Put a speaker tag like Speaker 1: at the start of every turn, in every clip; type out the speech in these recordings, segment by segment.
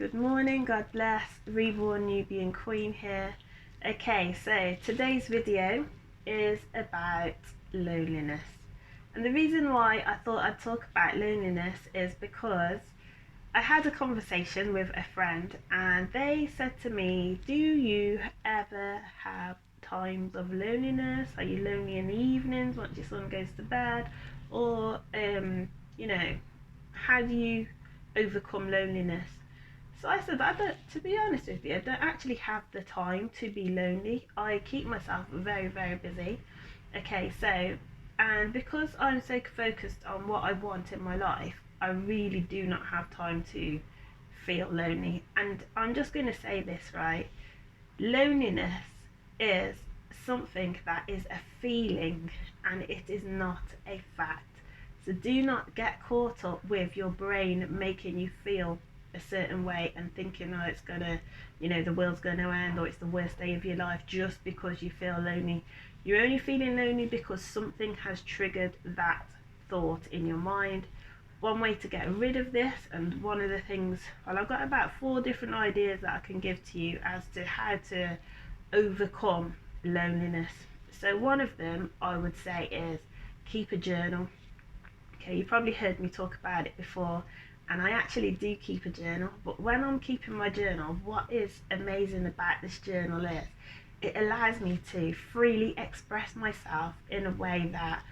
Speaker 1: Good morning, God bless, reborn Nubian Queen here. Okay, so today's video is about loneliness. And the reason why I thought I'd talk about loneliness is because I had a conversation with a friend and they said to me, do you ever have times of loneliness? Are you lonely in the evenings once your son goes to bed? Or, how do you overcome loneliness? So I said, to be honest with you, I don't actually have the time to be lonely. I keep myself very, very busy. Okay, so, and because I'm so focused on what I want in my life, I really do not have time to feel lonely. And I'm just going to say this, right? Loneliness is something that is a feeling and it is not a fact. So do not get caught up with your brain making you feel a certain way and thinking, oh, it's gonna, the world's gonna end or it's the worst day of your life just because you feel lonely. You're only feeling lonely because something has triggered that thought in your mind. One way to get rid of this, and one of the things, well, I've got about 4 different ideas that I can give to you as to how to overcome loneliness. So one of them I would say is keep a journal. Okay, you probably heard me talk about it before, and I actually do keep a journal. But when I'm keeping my journal, what is amazing about this journal is it allows me to freely express myself in a way that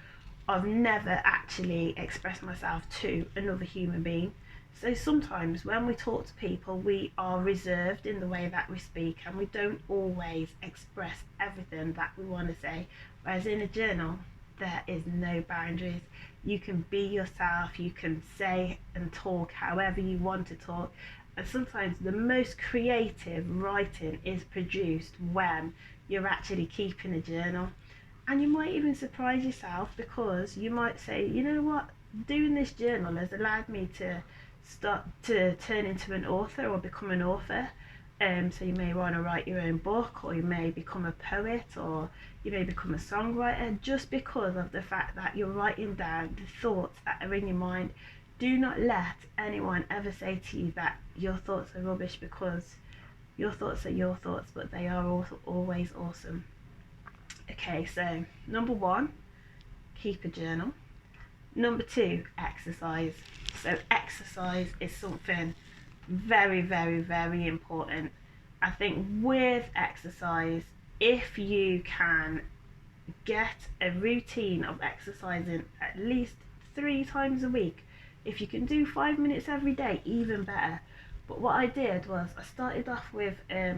Speaker 1: I've never actually expressed myself to another human being. So sometimes when we talk to people, we are reserved in the way that we speak and we don't always express everything that we want to say. Whereas in a journal, there is no boundaries. You can be yourself, you can say and talk however you want to talk. And sometimes the most creative writing is produced when you're actually keeping a journal. And you might even surprise yourself because you might say, you know what, doing this journal has allowed me to start to turn into an author or become an author. So you may want to write your own book, or you may become a poet, or you may become a songwriter, just because of the fact that you're writing down the thoughts that are in your mind. Do not let anyone ever say to you that your thoughts are rubbish, because your thoughts are your thoughts, but they are also always awesome. Okay, so number 1, keep a journal. Number 2, exercise. So exercise is something very, very, very important. I think with exercise, if you can get a routine of exercising at least 3 times a week, if you can do 5 minutes every day, even better. But what I did was I started off with a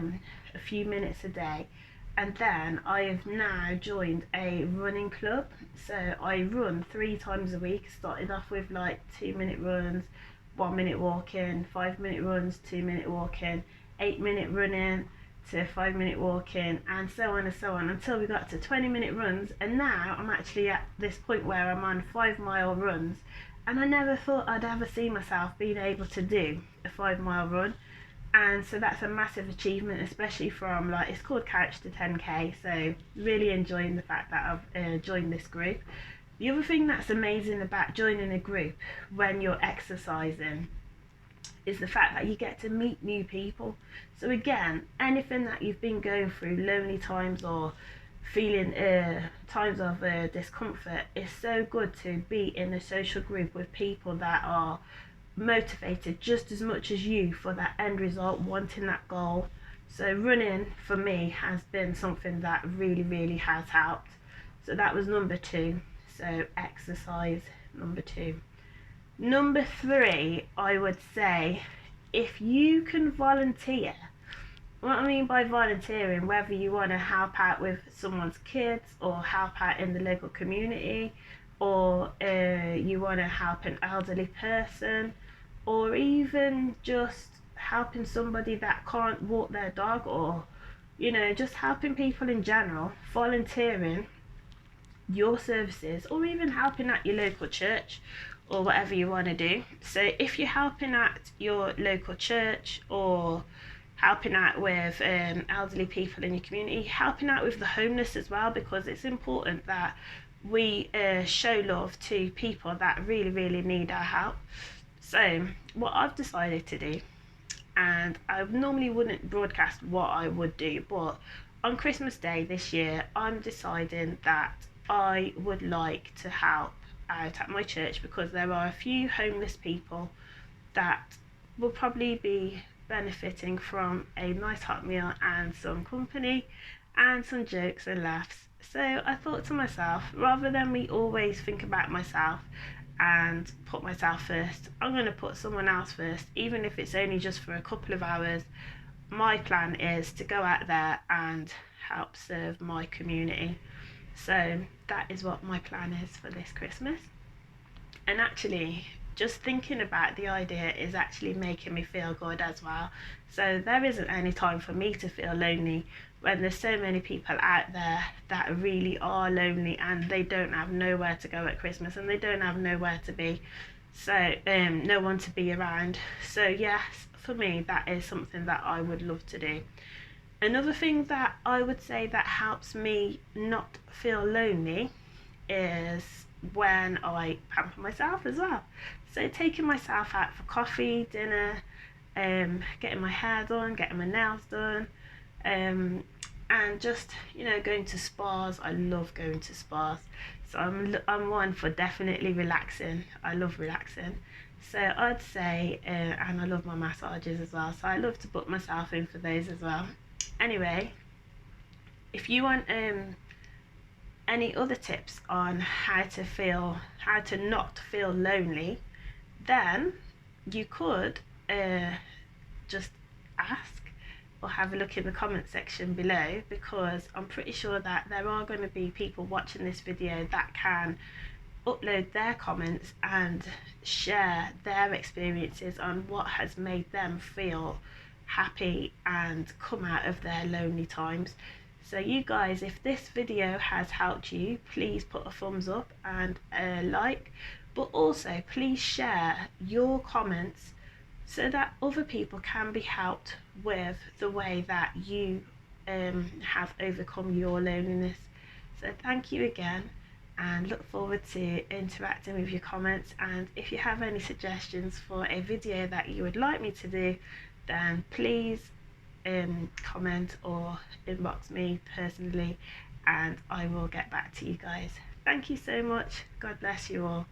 Speaker 1: few minutes a day, and then I've now joined a running club. So I run 3 times a week. Started off with like 2-minute runs, 1-minute walking, 5-minute runs, 2-minute walking, 8-minute running to 5-minute walking, and so on and so on until we got to 20-minute runs. And now I'm actually at this point where I'm on 5-mile runs, and I never thought I'd ever see myself being able to do a 5-mile run. And so that's a massive achievement, especially from, like, it's called Couch to 10K. So really enjoying the fact that I've joined this group. The other thing that's amazing about joining a group when you're exercising is the fact that you get to meet new people. So again, anything that you've been going through, lonely times or feeling times of discomfort, is so good to be in a social group with people that are motivated just as much as you for that end result, wanting that goal. So running for me has been something that really, really has helped. So that was number 2. So exercise, number 2. Number 3, I would say, if you can volunteer. What I mean by volunteering, whether you want to help out with someone's kids or help out in the local community, or you want to help an elderly person, or even just helping somebody that can't walk their dog, or just helping people in general, volunteering your services, or even helping at your local church or whatever you want to do. So if you're helping at your local church, or helping out with elderly people in your community, helping out with the homeless as well, because it's important that we show love to people that really, really need our help. So what I've decided to do, and I normally wouldn't broadcast what I would do, but on Christmas Day this year I'm deciding that I would like to help out at my church, because there are a few homeless people that will probably be benefiting from a nice hot meal and some company and some jokes and laughs. So I thought to myself, rather than me always think about myself and put myself first, I'm going to put someone else first, even if it's only just for a couple of hours. My plan is to go out there and help serve my community. So that is what my plan is for this Christmas. And actually, just thinking about the idea is actually making me feel good as well. So there isn't any time for me to feel lonely when there's so many people out there that really are lonely and they don't have nowhere to go at Christmas and they don't have nowhere to be. So no one to be around. So yes, for me that is something that I would love to do. Another thing that I would say that helps me not feel lonely is when I pamper myself as well. So taking myself out for coffee, dinner, getting my hair done, getting my nails done, and just going to spas. I love going to spas. So I'm one for definitely relaxing. I love relaxing. So I'd say, and I love my massages as well. So I love to put myself in for those as well. Anyway, if you want any other tips on how to not feel lonely, then you could just ask or have a look in the comment section below, because I'm pretty sure that there are going to be people watching this video that can upload their comments and share their experiences on what has made them feel happy and come out of their lonely times. So you guys, if this video has helped you, please put a thumbs up and a like, but also please share your comments so that other people can be helped with the way that you have overcome your loneliness. So thank you again, and look forward to interacting with your comments. And if you have any suggestions for a video that you would like me to do, then please comment or inbox me personally, and I will get back to you guys. Thank you so much. God bless you all.